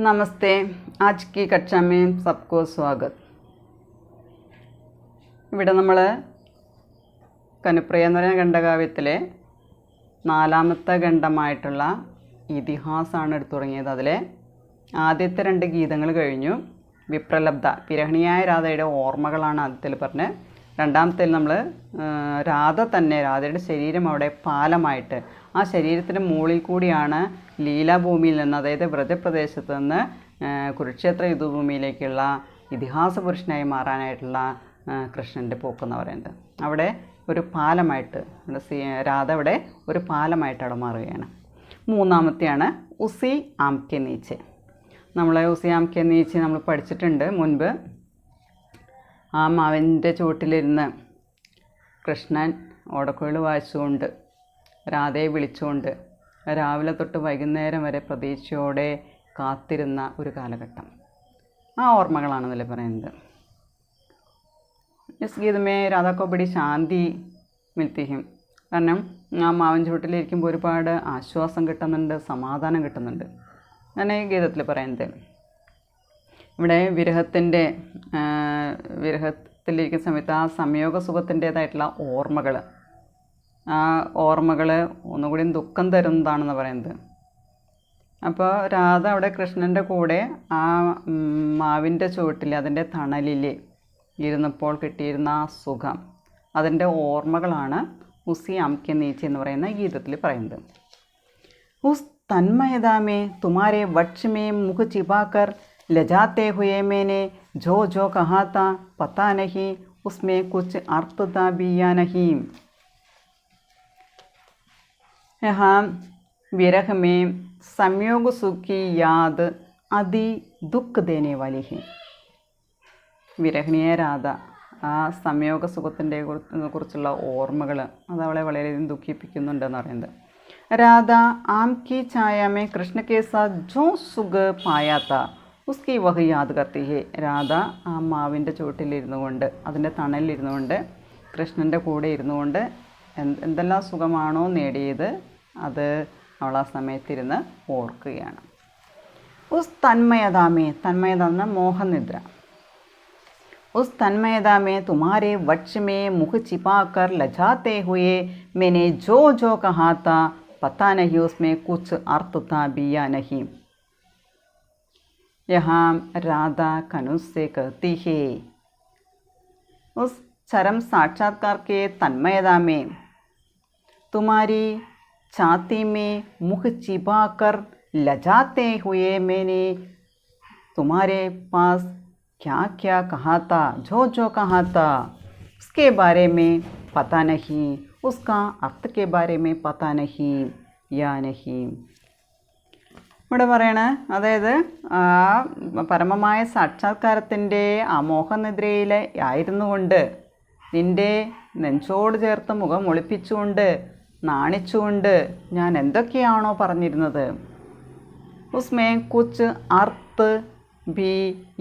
नमस्ते। आज की कक्षा में सबको स्वागत। ഇവിടെ നമ്മൾ കനുപ്രിയ എന്ന് പറയുന്ന ഖണ്ഡകാവ്യത്തിലെ നാലാമത്തെ ഖണ്ഡമായിട്ടുള്ള ഇതിഹാസമാണ് എടുത്തു തുടങ്ങിയത്. അതിലെ ആദ്യത്തെ 2 ഗീതങ്ങൾ കഴിഞ്ഞു. വിപ്രലബ്ധ വിരഹണിയായ രാധയുടെ ഓർമ്മകളാണ് ആദ്യത്തിൽ പറഞ്ഞത്. രണ്ടാമത്തേൽ നമ്മൾ രാധയുടെ ശരീരം അവിടെ പാലമായിട്ട് ആ ശരീരത്തിൻ്റെ മുകളിൽ കൂടിയാണ് ലീലാഭൂമിയിൽ നിന്ന്, അതായത് വ്രജപ്രദേശത്ത് നിന്ന് കുരുക്ഷേത്ര യുദ്ധഭൂമിയിലേക്കുള്ള ഇതിഹാസ പുരുഷനായി മാറാനായിട്ടുള്ള കൃഷ്ണൻ്റെ പോക്കെന്ന് പറയുന്നത്. അവിടെ ഒരു പാലമായിട്ട് രാധ അവിടെ ഒരു പാലമായിട്ട് അവിടെ മാറുകയാണ്. മൂന്നാമത്തെയാണ് ഉസി ആംകെ നീച്ചെ. ഉസി ആംകെ നീച്ചെ നമ്മൾ പഠിച്ചിട്ടുണ്ട് മുൻപ്. ആ മാവിൻ്റെ ചുവട്ടിലിരുന്ന് കൃഷ്ണൻ ഓടക്കുഴൽ വായിച്ചുകൊണ്ട് രാധയെ വിളിച്ചുകൊണ്ട് രാവിലെ തൊട്ട് വൈകുന്നേരം വരെ പ്രതീക്ഷയോടെ കാത്തിരുന്ന ഒരു കാലഘട്ടം. ആ ഓർമ്മകളാണെന്നല്ലേ പറയുന്നത്. ഇസ് ഗീതമേ രാധാക്കോ ബടി ശാന്തി മിൽത്തിയും. കാരണം ആ മാവൻ ചുവട്ടിലിരിക്കുമ്പോൾ ഒരുപാട് ആശ്വാസം കിട്ടുന്നുണ്ട്, സമാധാനം കിട്ടുന്നുണ്ട്. ഞാൻ ഈ ഗീതത്തിൽ പറയുന്നത് ഇവിടെ വിരഹത്തിലിരിക്കുന്ന സമയത്ത് ആ സംയോഗ സുഖത്തിൻ്റേതായിട്ടുള്ള ഓർമ്മകൾ, ആ ഓർമ്മകൾ ഒന്നുകൂടി ദുഃഖം തരുന്നതാണെന്ന് പറയുന്നത്. അപ്പോൾ രാധ അവിടെ കൃഷ്ണൻ്റെ കൂടെ ആ മാവിൻ്റെ ചുവട്ടിൽ അതിൻ്റെ തണലിൽ ഇരുന്നപ്പോൾ കിട്ടിയിരുന്ന ആ സുഖം, അതിൻ്റെ ഓർമ്മകളാണ് ഉസി ആംകെ നീച്ചെ എന്ന് പറയുന്ന ഗീതത്തിൽ പറയുന്നത്. ഉസ് തന്മയതാമേ തുമാരെ വക്ഷ് മേ മുഖ ചിപാക്കർ ലജാത്തെ हुए मैंने जो जो कहा था पता नहीं उसमें कुछ अर्थ था भी या नहीं. यहाँ विरह में संयोग सुख की याद अति दुख देने वाली है. വിരഹണിയ രാധ ആ സംയോഗ സുഖത്തിൻ്റെ കുറിച്ചുള്ള ഓർമ്മകൾ അതവളെ വളരെയധികം ദുഃഖിപ്പിക്കുന്നുണ്ടെന്ന് പറയുന്നത്. രാധ ആംകി ഛായാമേ കൃഷ്ണ കെ സാത്ത് ജോ സുഖ പായാത്ത ഉസ്കി വഹ് യാദ് കർത്തി ഹേ. രാധ ആ മാവിൻ്റെ ചുവട്ടിലിരുന്നു കൊണ്ട്, അതിൻ്റെ തണലിലിരുന്നു കൊണ്ട്, കൃഷ്ണൻ്റെ കൂടെ ഇരുന്നു കൊണ്ട് എന്തെല്ലാം സുഖമാണോ നേടിയത് അത് അവൾ ആ സമയത്തിരുന്ന് ഓർക്കുകയാണ്. ഉസ് തന്മയതാമേ, തന്മയത എന്ന മോഹനിദ്ര. उस तन्मयता में तुम्हारे वक्ष में मुख छिपाकर लजाते हुए मैंने जो जो कहा था पता नहीं उसमें कुछ अर्थ था भी या नहीं. यहाँ राधा कनुज से कहती है उस चरम साक्षात्कार के तन्मयता में तुम्हारी छाती में मुख छिपाकर लजाते हुए मैंने तुम्हारे पास क्या क्या कहा था, जो जो कहा था उसके बारे में पता नहीं, उसका अर्थ के बारे में पता नहीं या नहीं. ഇവിടെ പറയണ, അതായത് ആ പരമമായ സാക്ഷാത്കാരത്തിൻ്റെ ആ മോഹനിദ്രയിൽ ആയിരുന്നു കൊണ്ട് നിൻ്റെ നെഞ്ചോട് ചേർത്ത് മുഖം ഒളിപ്പിച്ചുകൊണ്ട് നാണിച്ചുകൊണ്ട് ഞാൻ എന്തൊക്കെയാണോ പറഞ്ഞിരുന്നത്, ഉസ്മേ കുച്ച് അർത്ത് ബി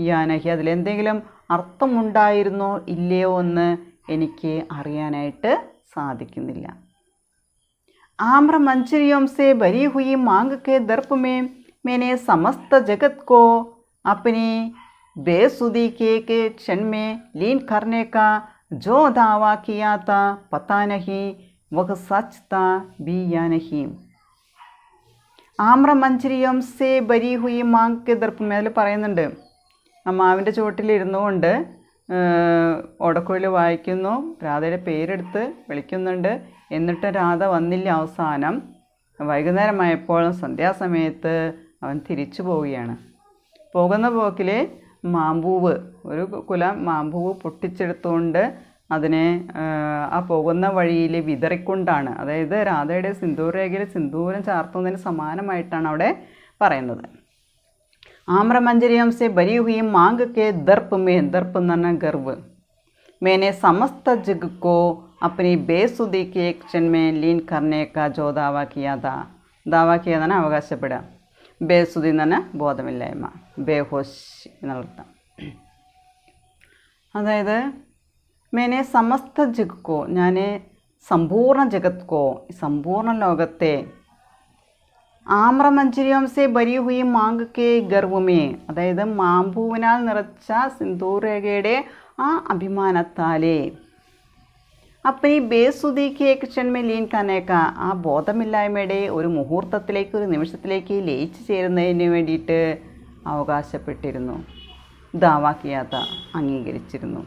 യാനഹി, അതിലെന്തെങ്കിലും അർത്ഥമുണ്ടായിരുന്നോ ഇല്ലയോ എന്ന് എനിക്ക് അറിയാനായിട്ട് സാധിക്കുന്നില്ല. ആമ്ര मंजरियों से भरी हुई मांग के दर्प में मैंने समस्त जगत को अपनी बेसुधी के क्षण में लीन करने का जो दावा किया था पता नहीं वह सच था भी या नहीं. ആമ്ര മഞ്ചരിയം സേ ബരി ഹുയി മാങ് കെ ദർപ്പ് മേൽ പറയുന്നുണ്ട്. ആ മാവിൻ്റെ ചുവട്ടിലിരുന്നു കൊണ്ട് ഓടക്കുഴൽ വായിക്കുന്നു, രാധയുടെ പേരെടുത്ത് വിളിക്കുന്നുണ്ട്. എന്നിട്ട് രാധ വന്നില്ല. അവസാനം വൈകുന്നേരമായപ്പോൾ സന്ധ്യാസമയത്ത് അവൻ തിരിച്ചു പോവുകയാണ്. പോകുന്ന പോക്കിൽ മാമ്പൂവ്, ഒരു കുല മാമ്പൂവ് പൊട്ടിച്ചെടുത്തുകൊണ്ട് അതിനെ ആ പോകുന്ന വഴിയിൽ വിതറിക്കൊണ്ടാണ്, അതായത് രാധയുടെ സിന്ദൂരരേഖയിൽ സിന്ദൂരം ചാർത്തുന്നതിന് സമാനമായിട്ടാണ് അവിടെ പറയുന്നത്. ആമ്രമഞ്ജരിയം സെ ബരി ഹുയി മാങ് കെ ദർപ്പ് മേ, ദർപ്പ് എന്ന് പറഞ്ഞാൽ ഗർവ്, മേനെ സമസ്ത ജഗ് കോ അപ്പനി ബേസുദി കെ ക്ഷൺ മേ ലീൻ കർണേ കാ ജോ ദാവാ കിയാതാ. ദാവാ കിയാതാണ് അവകാശപ്പെടുക. ബേസുദി എന്ന് പറഞ്ഞാൽ ബോധമില്ലായ്മ, ബേഹോഷ് എന്നർത്ഥം. അതായത് മേനെ സമസ്ത ജഗ് കോ, ഞാൻ സമ്പൂർണ്ണ ജഗത് കോ, സമ്പൂർണ്ണ ലോകത്തെ ആമ്രമഞ്ജരിയോം സെ ബരി ഹുയി മാങ്ക് കെ ഗർവുമേ, അതായത് മാമ്പൂവിനാൽ നിറച്ച സിന്ദൂർ രേഖയുടെ ആ അഭിമാനത്താലേ അപ്പനി ബേസുദിക്ക് ഏകക്ഷൺമേ ലീൻ കനേക്ക, ആ ബോധമില്ലായ്മയുടെ ഒരു മുഹൂർത്തത്തിലേക്ക്, ഒരു നിമിഷത്തിലേക്ക് ലയിച്ചു ചേരുന്നതിന് വേണ്ടിയിട്ട് അവകാശപ്പെട്ടിരുന്നു. ദാവാക്കിയാത്ത അംഗീകരിച്ചിരുന്നു.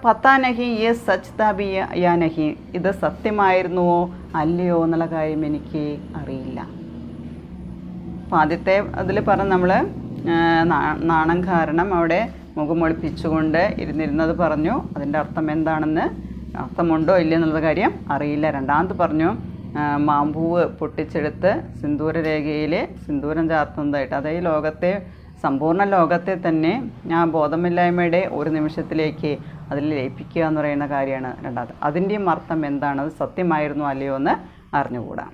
പത്താ നഹി യേ സച്ച് താ ബി യാ നഹി, ഇത് സത്യമായിരുന്നുവോ അല്ലയോ എന്നുള്ള കാര്യം എനിക്ക് അറിയില്ല. അപ്പോൾ ആദ്യത്തെ അതിൽ പറഞ്ഞ് നമ്മൾ നാണം കാരണം അവിടെ മുഖമൊളിപ്പിച്ചുകൊണ്ട് ഇരുന്നിരുന്നത് പറഞ്ഞു. അതിൻ്റെ അർത്ഥം എന്താണെന്ന്, അർത്ഥമുണ്ടോ ഇല്ലയെന്നുള്ള കാര്യം അറിയില്ല. രണ്ടാമത് പറഞ്ഞു മാമ്പൂവ് പൊട്ടിച്ചെടുത്ത് സിന്ദൂര രേഖയിൽ സിന്ദൂരം ചാർത്തുന്നതായിട്ട്, അതായത് ലോകത്തെ, സമ്പൂർണ്ണ ലോകത്തെ തന്നെ ആ ബോധമില്ലായ്മയുടെ ഒരു നിമിഷത്തിലേക്ക് അതിൽ ലയിപ്പിക്കുക എന്ന് പറയുന്ന കാര്യമാണ് രണ്ടാമത്. അതിൻ്റെയും അർത്ഥം എന്താണ്, അത് സത്യമായിരുന്നു അല്ലയോ എന്ന് അറിഞ്ഞുകൂടാ.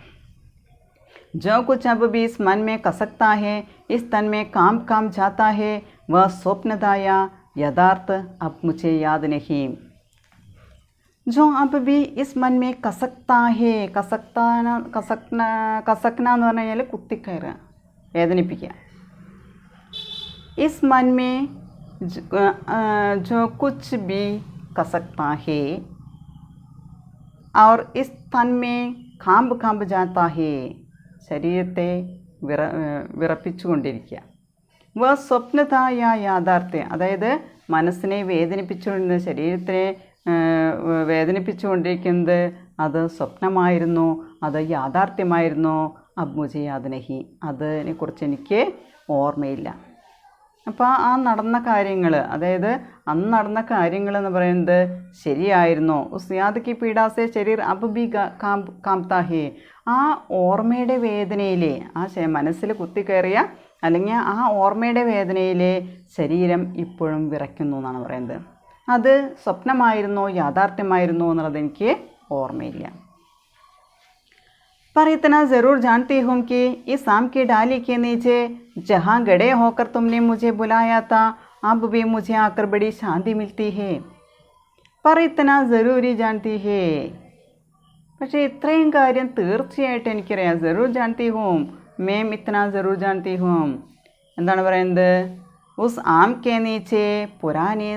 जो कुछ अब भी इस मन में कसकता है, इस तन में काम काम जाता है, वह स्वप्नदाया यथार्थ अब मुझे याद नहीं. जो अब भी इस मन में कसकता है, കസക്ന എന്ന് പറഞ്ഞു കഴിഞ്ഞാൽ കുത്തിക്കയറുക, വേദനിപ്പിക്കുക. इस मन में जो कुछ भी कसकता है और इस तन में कांब कांब जाता है, ശരീരത്തെ വിറപ്പിച്ചുകൊണ്ടിരിക്കുക. വ സ്വപ്നതായ യാഥാർത്ഥ്യം, അതായത് മനസ്സിനെ വേദനിപ്പിച്ചുകൊണ്ടിരുന്ന, ശരീരത്തിനെ വേദനിപ്പിച്ചുകൊണ്ടിരിക്കുന്നത് അത് സ്വപ്നമായിരുന്നു, അത് യാഥാർത്ഥ്യമായിരുന്നു. അബ് മുझे याद नहीं, അതിനെക്കുറിച്ച് എനിക്ക് ഓർമ്മയില്ല. അപ്പോൾ ആ നടന്ന കാര്യങ്ങൾ, അതായത് അന്ന് നടന്ന കാര്യങ്ങൾ എന്ന് പറയുന്നത് ശരിയായിരുന്നോ? ഉസ് യാദ് കി പീഡാസെ ശരീർ അബ് ബി കാംതാ ഹേ, ആ ഓർമ്മയുടെ വേദനയിലെ, ആ മനസ്സിൽ കുത്തിക്കയറിയ അല്ലെങ്കിൽ ആ ഓർമ്മയുടെ വേദനയിലെ ശരീരം ഇപ്പോഴും വിറയ്ക്കുന്നു എന്നാണ് പറയുന്നത്. അത് സ്വപ്നമായിരുന്നോ യാഥാർത്ഥ്യമായിരുന്നോ എന്നുള്ളത് എനിക്ക് ഓർമ്മയില്ല. पर इतना ज़रूर जानती हूँ कि इस आम की डाली के नीचे जहाँ गड़े होकर तुमने मुझे बुलाया था, अब भी मुझे आकर बड़ी शांति मिलती है. पर इतना ज़रूरी जानती है, പക്ഷേ ഇത്രയും കാര്യം തീർച്ചയായിട്ടും എനിക്കറിയാം. ജറൂർ ജാൻതി ഹൂം, മേം ഇത്തന ജറൂർ ജാൻതി ഹൂം. എന്താണ് പറയുന്നത്? ഉസ് ആം കെ നീച്ചെ പുരാനി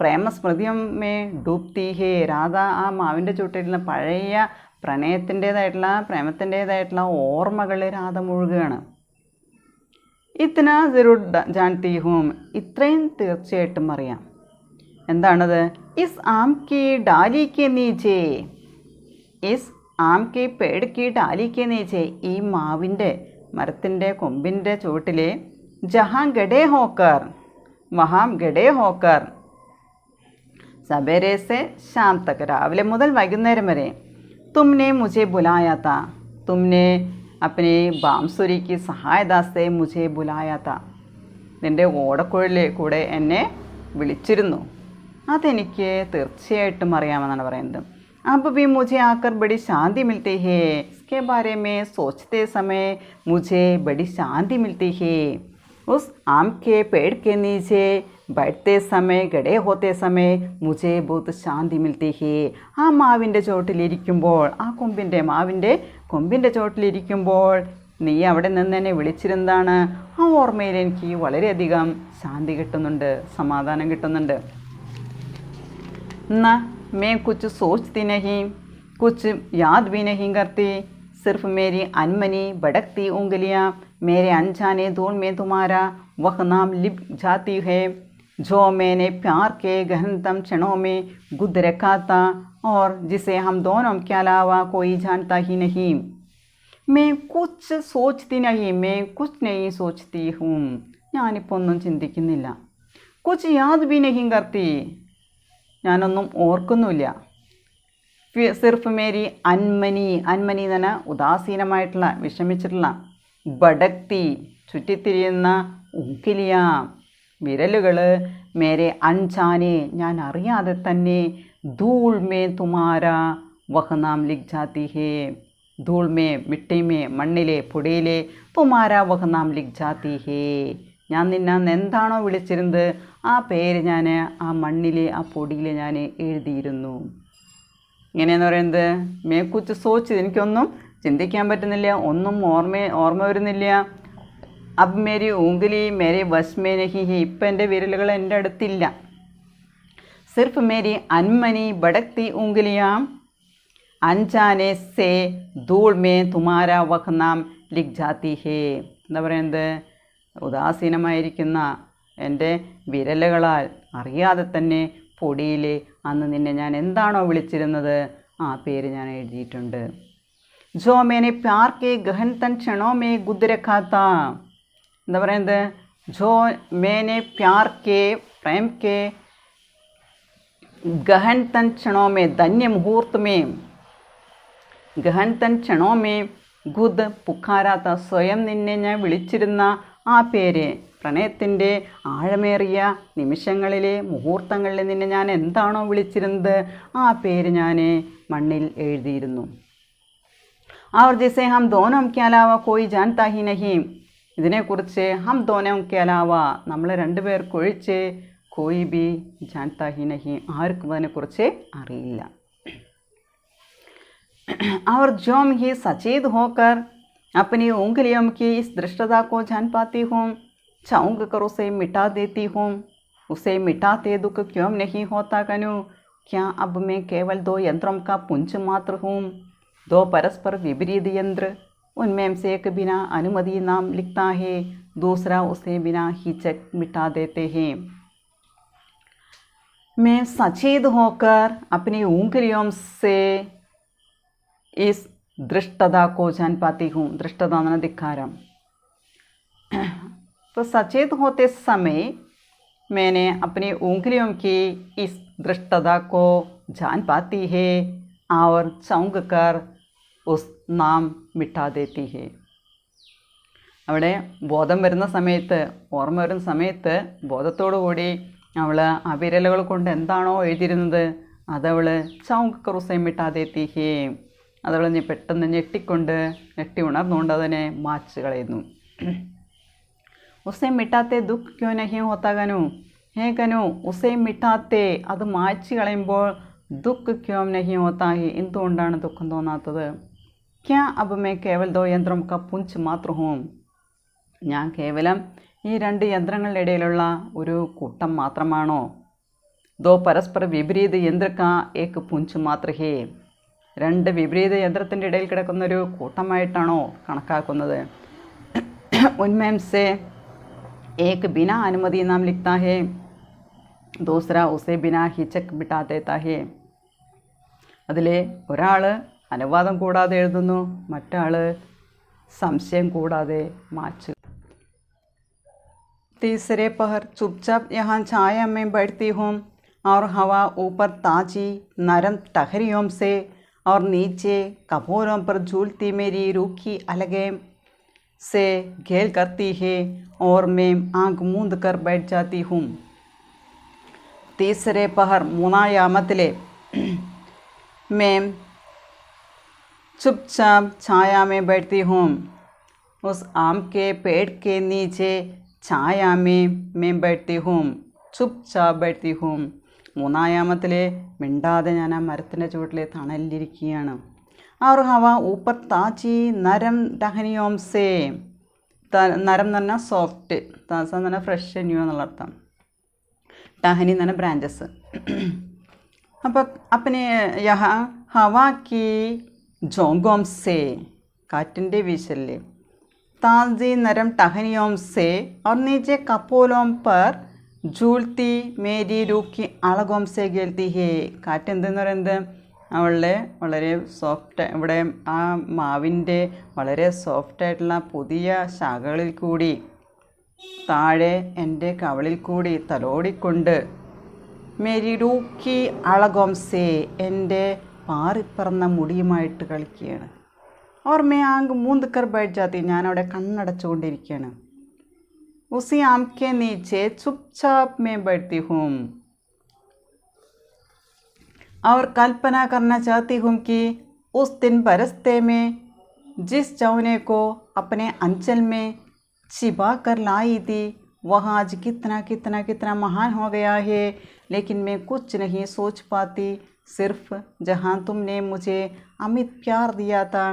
പ്രേമസ്മൃതിയും മേ ഡൂബ്തി ഹേ. രാധ ആ മാവിൻ്റെ ചുട്ടിരുന്ന പഴയ പ്രണയത്തിൻ്റേതായിട്ടുള്ള, പ്രേമത്തിൻ്റേതായിട്ടുള്ള ഓർമ്മകൾ രാധ മുഴുകുകയാണ്. ഇത്തന ജറൂർ ജാൻതി ഹൂം, ഇത്രയും തീർച്ചയായിട്ടും അറിയാം. എന്താണത്? ഇസ് ആം കി ഡാലി കെ നീച്ചെ, ഇസ് ആം കി പേട് കി ഡാലി കെ നീച്ചെ, ഈ മാവിൻ്റെ മരത്തിൻ്റെ കൊമ്പിൻ്റെ ചുവട്ടിലെ ജഹാം ഗഡേ ഹോക്കർ, വഹാം ഗഡേ ഹോക്കർ സവേരെ സെ ശാം തക്, രാവിലെ മുതൽ വൈകുന്നേരം വരെ तुमने मुझे बुलाया था, तुमने अपने बांसुरी की सहायता से मुझे बुलाया था. നിൻ്റെ ഓടക്കുഴലിൽ കൂടെ എന്നെ വിളിച്ചിരുന്നു. അതെനിക്ക് തീർച്ചയായിട്ടും അറിയാമെന്നാണ് പറയുന്നത്. अब भी मुझे आकर बड़ी शांति मिलती है, इसके बारे में सोचते समय मुझे बड़ी शांति मिलती है. उस आम के पेड़ के नीचे बैठते समय, गड़े होते समय मुझे बहुत शांति मिलती है. ആ മാവിൻ്റെ ചോട്ടിലിരിക്കുമ്പോൾ, ആ മാവിൻ്റെ കൊമ്പിൻ്റെ ചോട്ടിലിരിക്കുമ്പോൾ നീ അവിടെ നിന്ന് എന്നെ വിളിച്ചിരുന്നതാണ്. ആ ഓർമ്മയിൽ എനിക്ക് വളരെയധികം ശാന്തി കിട്ടുന്നുണ്ട്, സമാധാനം കിട്ടുന്നുണ്ട്. ना मैं कुछ सोचती नहीं, कुछ याद भी नहीं करती, सिर्फ मेरी अनमनी भटकती उंगलियां मेरे अनजाने धूल में तुम्हारा वह नाम लिप जाती है जो मैंने प्यार के गहनतम क्षणों में गुद रखा था और जिसे हम दोनों के अलावा कोई जानता ही नहीं. मैं कुछ सोचती नहीं, मैं कुछ नहीं सोचती हूँ, ഞാനിപ്പോൾ ഒന്നും ചിന്തിക്കുന്നില്ല. കുച്ച് യാദ് ബി നഹീം കർത്തി, ഞാനൊന്നും ഓർക്കുന്നില്ല. സിർഫ് മേരി അൻമനി, അൻമനി എന്ന് പറഞ്ഞാൽ ഉദാസീനമായിട്ടുള്ള, വിഷമിച്ചിട്ടുള്ള, ബഡക്തി ചുറ്റിത്തിരിയുന്ന, ഉങ്കിലിയ വിരലുകൾ, മേരെ അൻചാനെ ഞാൻ അറിയാതെ തന്നെ, ധൂൾ മേ തുമാരാ വഹ് നാം ലിഖ് ജാതി ഹേ, ധൂൾ മേ മിട്ടി മേ മണ്ണിലെ പൊടിയിലെ, തുമാരാ വഹ് നാം ലിഖ് ജാതി ഹേ, ഞാൻ നിന്നെ എന്താണോ വിളിച്ചിരുന്നത് ആ പേര് ഞാൻ ആ മണ്ണിൽ, ആ പൊടിയിൽ ഞാൻ എഴുതിയിരുന്നു. ഇങ്ങനെയെന്ന് പറയുന്നത് മേ കുച്ച് സോച്ച്, എനിക്കൊന്നും ചിന്തിക്കാൻ പറ്റുന്നില്ല, ഒന്നും ഓർമ്മ വരുന്നില്ല. അബ് മേരി ഊങ്കലി മേരെ വശ് മേ നഹി ഹി, ഇപ്പം എൻ്റെ വിരലുകൾ എൻ്റെ അടുത്തില്ല. സിർഫ് മേരി അൻമനി ബടക്തി ഊങ്കലിയാം അൻജാനെ സേ ധൂൾ മേ തുമാരാ വഹ് നാം ലിഖ് ജാത്തി ഹേ. എന്താ പറയുന്നത്? ഉദാസീനമായിരിക്കുന്ന എൻ്റെ വിരലുകളാൽ അറിയാതെ തന്നെ പൊടിയിൽ അന്ന് നിന്നെ ഞാൻ എന്താണോ വിളിച്ചിരുന്നത് ആ പേര് ഞാൻ എഴുതിയിട്ടുണ്ട്. ജോ മേനെ പ്യാർ കെ ഗഹൻ തൻ ക്ഷണോ മേ ഗുദ് രഖാ താ. എന്താ പറയുന്നത്? ജോ മേനെ പ്യാർ കെ പ്രേം കെ ഗഹൻ തൻ ക്ഷണോ മേ ധന്യ മുഹൂർത്ത് മേ ഗഹൻ തൻ ക്ഷണോ മേ ഗുദ് പുക്കാരാത്ത, സ്വയം നിന്നെ ഞാൻ വിളിച്ചിരുന്ന ആ പേര്, പ്രണയത്തിൻ്റെ ആഴമേറിയ നിമിഷങ്ങളിലെ മുഹൂർത്തങ്ങളിൽ നിന്നെ ഞാൻ എന്താണോ വിളിച്ചിരുന്നത് ആ പേര് ഞാൻ മണ്ണിൽ എഴുതിയിരുന്നു. और जिसे हम दोनों के अलावा कोई जानता ही नहीं, ഇതിനെക്കുറിച്ച് ഹം ദോനോം കെ അലാവ, നമ്മൾ രണ്ടുപേർക്കൊഴിച്ച് കോയി ബി ജാൻതാ ഹി നഹി, ആർക്കും അതിനെക്കുറിച്ച് അറിയില്ല. और जो ही सचेत होकर अपनी उंगलियों की इस दृष्टता को जान पाती हूँ, चाहूँग कर उसे मिटा देती हूँ. उसे मिटाते दुख क्यों नहीं होता कनु, क्या अब मैं केवल दो यंत्रों का पुंज मात्र हूँ. दो परस्पर विपरीत यंत्र, उनमें से एक बिना अनुमति नाम लिखता है, दूसरा उसे बिना हिचक मिटा देते हैं. मैं सचेत होकर अपनी उंगलियों से इस दृष्टता को जान पाती हूँ. दृष्टता ना धिक्कारम. तो सचेत होते समय मैंने अपनी उंगलियों की इस दृष्टता को जान पाती है और चौंक कर उस नाम मिटा देती है. അവിടെ ബോധം വരുന്ന സമയത്ത്, ഓർമ്മ വരുന്ന സമയത്ത് ബോധത്തോടു കൂടി അവൾ ആ വിരലുകൾ കൊണ്ട് എന്താണോ എഴുതിയിരുന്നത് അതവൾ ചൗങ്ക് കറുസെ മിട്ടാതെത്തി ഹേ, അതവൾ പെട്ടെന്ന് ഞെട്ടി ഉണർന്നുകൊണ്ട് അതിനെ മാച്ച് കളയുന്നു. ഉസേ മിട്ടാത്തെ ദുഃഖ് ക്യോ നഹി ഹോത്താ കനു, ഹേ കനു ഉസേ മിട്ടാത്തെ, അത് മാച്ച് കളയുമ്പോൾ ദുഃഖ് ക്യോ നഹി ഹോത്താ ഹി, എന്തുകൊണ്ടാണ് ദുഃഖം തോന്നാത്തത്. ക്യാ അബ് മേ കേവൽ ദോ യന്ത്രം ക പുഞ്ച് മാത്ര ഹൂം, ഞാൻ കേവലം ഈ രണ്ട് യന്ത്രങ്ങളുടെ ഇടയിലുള്ള ഒരു കൂട്ടം മാത്രമാണോ. ദോ പരസ്പര വിപരീത യന്ത്ര കാ ഏക് പുഞ്ച് മാത്ര ഹേ, രണ്ട് വിപരീത യന്ത്രത്തിൻ്റെ ഇടയിൽ കിടക്കുന്നൊരു കൂട്ടമായിട്ടാണോ കണക്കാക്കുന്നത്. ഉന്മേം സേ ഏക് ബിനാ അനുമതി നാം ലിഖ്താ ഹേ, ദൂസര ഉസേ ബിനാ ഹിച്ചക് മിട്ടാ ദേത്താ ഹേ. അതിൽ ഒരാൾ അനുവാദം കൂടാതെ എഴുതുന്നു, മറ്റാൾ സംശയം കൂടാതെ മാച്ച്. तीसरे पहर चुपचाप यहाँ छाया में बैठती हूँ और हवा ऊपर ताजी नरम टहरियों से और नीचे कपोरों पर झूलती मेरी रूखी अलगें से घेर करती है और मैं आँख मूंद कर बैठ जाती हूँ. तीसरे पहर മൂന്നായാമത്തിലെ मैं चुपचाप छाया में बैठती हूँ, उस आम के पेड़ के नीचे छाया में मैं बैठती हूँ, चुपचाप बैठती हूँ. മൂന്നായാമത്തിലെ മിണ്ടാതെ ഞാൻ ആ മരത്തിൻ്റെ ചുവട്ടിലെ തണലിലിരിക്കുകയാണ്. और हवा ऊपर ताजी नरम टहनियों से, നരം എന്ന് പറഞ്ഞാൽ സോഫ്റ്റ്, താസ എന്ന് പറഞ്ഞാൽ ഫ്രഷ് ന്യൂ എന്നുള്ള അർത്ഥം, ടഹനി എന്ന് പറഞ്ഞാൽ ബ്രാഞ്ചസ്. അപ്പോൾ अपने यहाँ हवा की झोंकों से, കാറ്റിൻ്റെ വീശലിൽ, ताज़ी नरम टहनियों से और नीचे कपोलों पर झूलती मेरी रूह की अलगों से घेरती है. കാറ്റ് എന്തെന്ന് പറയുന്നത് അവളുടെ വളരെ സോഫ്റ്റ്, ഇവിടെ ആ മാവിൻ്റെ വളരെ സോഫ്റ്റായിട്ടുള്ള പുതിയ ശാഖകളിൽ കൂടി താഴെ എൻ്റെ കവളിൽ കൂടി തലോടിക്കൊണ്ട് മേരി റൂക്കി അളകോംസേ, എൻ്റെ പാറിപ്പറന്ന മുടിയുമായിട്ട് കളിക്കുകയാണ്. और मैं आंख मूंद कर बैठ जाती, ഞാൻ അവിടെ കണ്ണടച്ചുകൊണ്ടിരിക്കുകയാണ്. उसी आम के नीचे चुपचाप मैं बैठती हूँ और कल्पना करना चाहती हूँ कि उस दिन बरसते में जिस जौने को अपने अंचल में छिपा कर लाई थी वह आज कितना कितना कितना महान हो गया है. लेकिन मैं कुछ नहीं सोच पाती, सिर्फ जहाँ तुमने मुझे अमित प्यार दिया था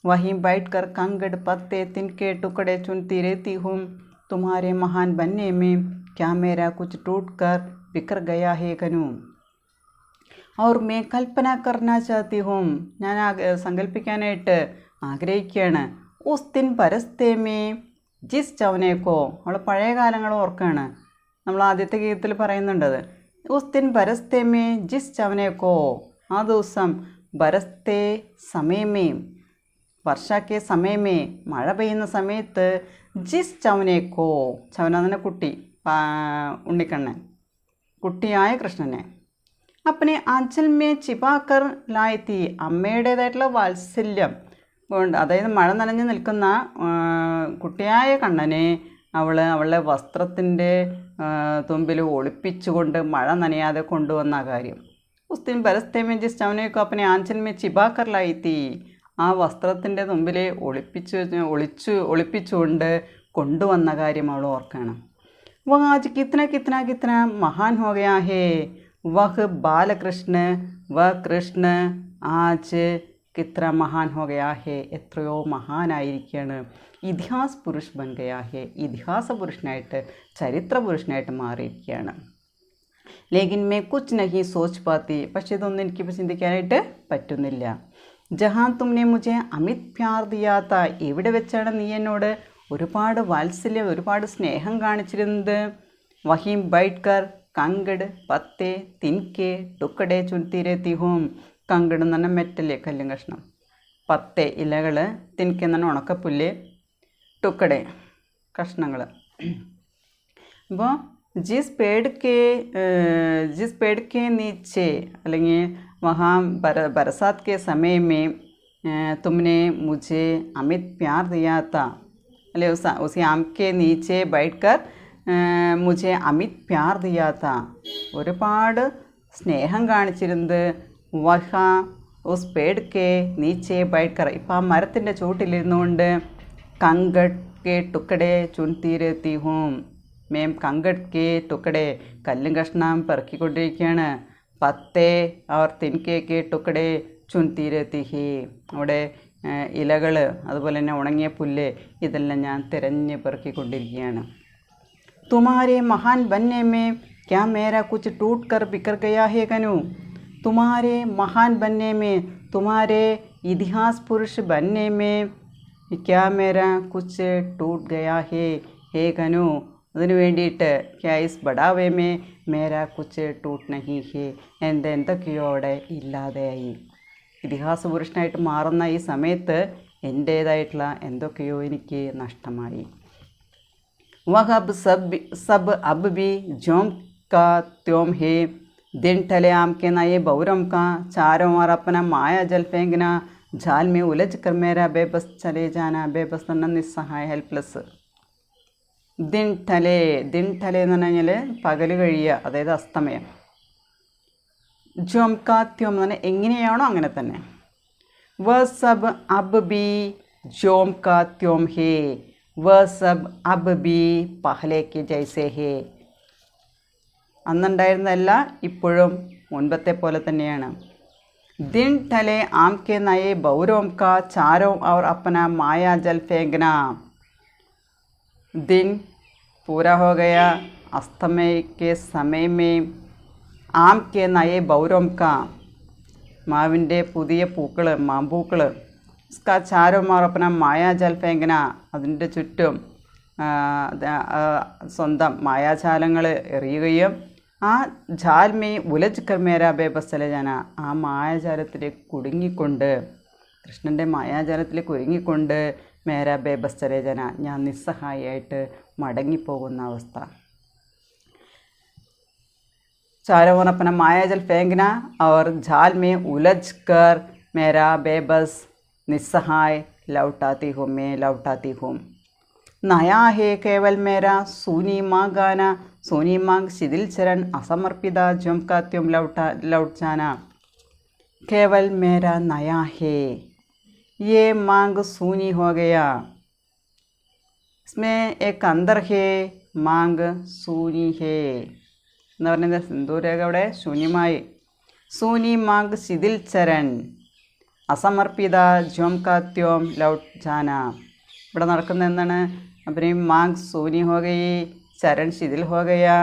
वहीं बैठकर कंगड़ पत्ते तिनके टुकड़े चुनती रहती हूँ। तुम्हारे महान बनने में क्या मेरा कुछ टूट कर बिखर गया है कनु? और मैं कल्पना करना चाहती हूँ, ഞാൻ സങ്കല്പിക്കാനായിട്ട് ആഗ്രഹിക്കുകയാണ്. ഉസ് ദിൻ പരസ്തേ മേ ജിസ് ചവനേക്കോ, നമ്മൾ പഴയ കാലങ്ങൾ ഓർക്കുകയാണ്. നമ്മൾ ആദ്യത്തെ ഗീതത്തിൽ പറയുന്നുണ്ടത്. ഉസ് ദിൻ ബരസ്തേ മേ ജിസ് ചവനേക്കോ, ആ ദിവസം ബരസ്തേ സമയമേ, വർഷാക്കെ സമയമേ, മഴ പെയ്യുന്ന സമയത്ത്, ജിസ് ചവനേക്കോ, ചവന തന്നെ കുട്ടി, ഉണ്ണിക്കണ്ണൻ, കുട്ടിയായ കൃഷ്ണനെ, അപ്പനെ ആഞ്ചൽ മേ ചിപാക്കർ ലായെത്തി, അമ്മയുടേതായിട്ടുള്ള വാത്സല്യം കൊണ്ട്, അതായത് മഴ നനഞ്ഞു നിൽക്കുന്ന കുട്ടിയായ കണ്ണനെ അവളുടെ വസ്ത്രത്തിൻ്റെ തുമ്പിൽ ഒളിപ്പിച്ചുകൊണ്ട് മഴ നനയാതെ കൊണ്ടുവന്ന കാര്യം. ഉസ്തിൻ ബരസ്തേ മേ ജിസ് ചവനേക്കോ അപ്പനെ ആഞ്ചൽ മേ ചിപാക്കർ ലായെത്തി, ആ വസ്ത്രത്തിൻ്റെ തുമ്പിൽ ഒളിപ്പിച്ചുകൊണ്ട് കൊണ്ടുവന്ന കാര്യം അവൾ ഓർക്കണം. വഹ് ആജ് കിത്ന കിത്ന കിത്ന മഹാൻ ഹോ ഗയാ ഹേ, വഹ് ബാലകൃഷ്ണ വഹ് കൃഷ്ണ ആജ് കിത്ര മഹാൻ ഹോ ഗയാ ഹേ, എത്രയോ മഹാനായിരിക്കുകയാണ്, ഇതിഹാസ് പുരുഷ് ബൻ ഗയാ ഹേ, ഇതിഹാസ പുരുഷനായിട്ട്, ചരിത്ര പുരുഷനായിട്ട് മാറിയിരിക്കുകയാണ്. ലേക്കിൻ മേ കുച്ച് നഹി സോച്ച് പാത്തി, പക്ഷേ ഇതൊന്നും എനിക്കിപ്പോൾ ചിന്തിക്കാനായിട്ട് പറ്റുന്നില്ല. ജഹാൻ തുമ്നെ മുझे അമിത് പ്യാർ ദിയാത്ത, എവിടെ വെച്ചാണ് നീ എന്നോട് ഒരുപാട് വാത്സല്യം, ഒരുപാട് സ്നേഹം കാണിച്ചിരുന്നത്. വഹീം ബൈഠ്കർ കങ്കട് പത്തേ തിൻകെ ടുക്കടെ ചുൻത്തി രഹത്തി ഹൂം, കങ്കട് എന്ന് പറഞ്ഞാൽ മെറ്റല്, കല്ലും കഷ്ണം, പത്തേ ഇലകൾ, തിൻകെ എന്ന് പറഞ്ഞാൽ ഉണക്കപ്പുല്ല്, ടുക്കടെ കഷ്ണങ്ങൾ. അപ്പോൾ ജിസ് पेड़ के नीचे അല്ലെങ്കിൽ वहाँ बरसात के समय में तुमने मुझे अमित प्यार दिया था, अले उसी आम के नीचे बैठकर मुझे अमित प्यार दिया था, ഒരുപാട് സ്നേഹം കാണിച്ചിരുന്നത്. വഹ ഉസ് പേड़ के नीचे बैठकर, ഇപ്പോൾ ആ മരത്തിൻ്റെ ചുവട്ടിലിരുന്നുകൊണ്ട്, कंगड़ के टुकड़े चुनती रहती हूँ, മേം കങ്കട് കെ ടുക്കടെ, കല്ലും കഷ്ണം പെറുക്കിക്കൊണ്ടിരിക്കുകയാണ്. പത്തേ അവർ തിൻകെ കെ ടുക്കടെ ചുൻതി രഹത്തി ഹി, അവിടെ ഇലകൾ, അതുപോലെ തന്നെ ഉണങ്ങിയ പുല്ല്, ഇതെല്ലാം ഞാൻ തിരഞ്ഞ് പെറുക്കിക്കൊണ്ടിരിക്കുകയാണ്. തുമാരെ മഹാൻ ബന്നെ മേ ക്യാ മേര കുച്ച് ടൂട്ട് കർ ബിക്കർ ഗയാ ഹേ കനു, തുമാരെ മഹാൻ ബന്നെ മേ, തുമാരെ ഇതിഹാസ് പുരുഷ് ബന്നെ മേ ക്യാ മേര കുച്ച് ടൂട്ട് ഗയാ ഹേ ഹേ കനു, അതിനു വേണ്ടിയിട്ട് ക്യാ ഇസ് ബഡാവേ മേ മേരാ കുച്ച് ടൂട്ട് നഹി ഹേ, എൻ്റെ എന്തൊക്കെയോ അവിടെ ഇല്ലാതെയായി. ഇതിഹാസ പുരുഷനായിട്ട് മാറുന്ന ഈ സമയത്ത് എൻ്റേതായിട്ടുള്ള എന്തൊക്കെയോ എനിക്ക് നഷ്ടമായി. വഹ് അബ് സബ് അബ് ബി ജോം കാ त्योम ഹേ, दिन ठले आम के नए बहुरम का, चारों ओर अपना माया जल फेंकना, झाल में उलझ कर मेरा बेबस चले जाना, बेबस എന്ന നിസ്സഹായ, ഹെൽപ്ലെസ്. ദിൻ ഠലേ എന്ന് പറഞ്ഞു കഴിഞ്ഞാൽ പകൽ കഴിയുക, അതായത് അസ്തമയം. ജോംകാത്യം എന്ന് പറഞ്ഞാൽ എങ്ങനെയാണോ അങ്ങനെ തന്നെ. വ സബ് അബ് ബി ജോംകാത്യോം ഹേ, വ സബ് അബ് ബി പഹലേക്ക് ജൈസേ ഹേ, അന്നുണ്ടായിരുന്നതല്ല ഇപ്പോഴും മുൻപത്തെ പോലെ തന്നെയാണ്. ദിൻ ഠലേ ആം കെ നയേ ബൗരോം കാ ചാരോ और अपना माया जल फेंकना, दिन पूरा हो गया, अस्तमय के समय में आम के नए बौरों का, മാവിൻ്റെ പുതിയ പൂക്കൾ, മാമ്പൂക്കൾ, उसका चारों ओर अपना माया जल फेंकना, അതിൻ്റെ ചുറ്റും സ്വന്തം മായാജാലങ്ങൾ എറിയുകയും, ആ ജാൽ മേ ഉലജ് കർ മേരാ ബേബസ് ചലേ ജാന, ആ മായാജാലത്തിലേക്ക് കുടുങ്ങിക്കൊണ്ട്, കൃഷ്ണൻ്റെ മായാജാലത്തിലേക്ക് ഒരുങ്ങിക്കൊണ്ട്, മേരാ ബേബസ് ചലേ ജാന, ഞാൻ നിസ്സഹായിയായിട്ട് മടങ്ങിപ്പോകുന്ന അവസ്ഥ. चारों ओर अपना माया जल फेंकना और झाल में उलझ कर मेरा बेबस निस्सहाय लौटाती हूँ, मैं लौटाती हूँ. नया है केवल मेरा सूनी माँ गाना, सूनी मांग शिथिल चरण असमर्पिता झुमका त्यों लौट जाना. केवल मेरा नया है, ये मांग सूनी हो गया, इसमें एक अंदर है, मांग सूनी है എന്ന് പറഞ്ഞാൽ സിന്ദൂരേഖ അവിടെ ശൂന്യമായി. സൂനി മാങ് ശിഥിൽ ചരൺ അസമർപ്പിത ജ്യോം കാ ത്യോം ലൗട്ട് ജാന. ഇവിടെ നടക്കുന്ന എന്താണ്? अपनी मांग सूनी हो गई, चरण शिथिल हो गया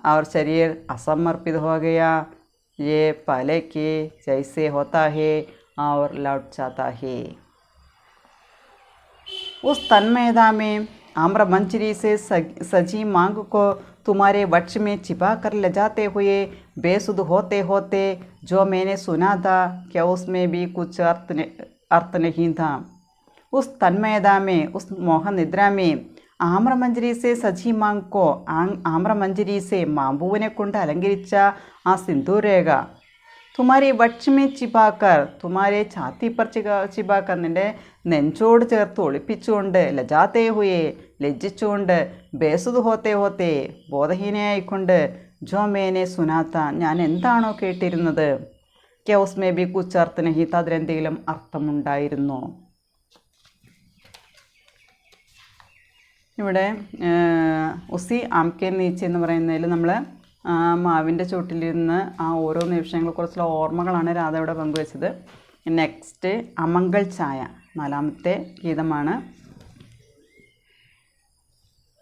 और शरीर असमर्पित हो गया. ये पहले के जैसे होता है और लौट जाता है. उस तन्मयता में आम्रमंजरी से सजी मांग को तुम्हारे वक्ष में छिपा कर ले जाते हुए बेसुध होते होते जो मैंने सुना था, क्या उसमें भी कुछ अर्थ नहीं था. उस तन्मयता में, उस मोहन निद्रा में ആമ്രമഞ്ജരി സെ സജി മാങ്കോ, ആമ്രമഞ്ജരി സെ മാമ്പൂവിനെ കൊണ്ട് അലങ്കരിച്ച ആ സിന്ദൂരേഖ തുമാരി വക്ഷ്മി ചിപാക്കർ, തുമാരെ ഛാത്തി പർ ചിപാക്കർ, നിൻ്റെ നെഞ്ചോട് ചേർത്ത് ഒളിപ്പിച്ചുകൊണ്ട്, ലജാത്തേ ഹുയെ ലജ്ജിച്ചുകൊണ്ട്, ബേസുദ് ഹോത്തേ ഹോത്തേ ബോധഹീനയായിക്കൊണ്ട്, ജോ മേനെ സുനാത്ത ഞാൻ എന്താണോ കേട്ടിരുന്നത്, ക്യാ ഉസ്മേ ബി കുച്ച് അർത്ഥ നഹി, അതിലെന്തെങ്കിലും അർത്ഥമുണ്ടായിരുന്നോ. ഇവിടെ ഉസി ആംകെ നീച്ച എന്ന് പറയുന്നതിൽ നമ്മൾ മാവിൻ്റെ ചുവട്ടിലിരുന്ന് ആ ഓരോ നിമിഷങ്ങളെക്കുറിച്ചുള്ള ഓർമ്മകളാണ് രാധ ഇവിടെ പങ്കുവച്ചത്. നെക്സ്റ്റ് അമംഗൾ ഛായ, 4ാമത്തെ ഗീതമാണ്.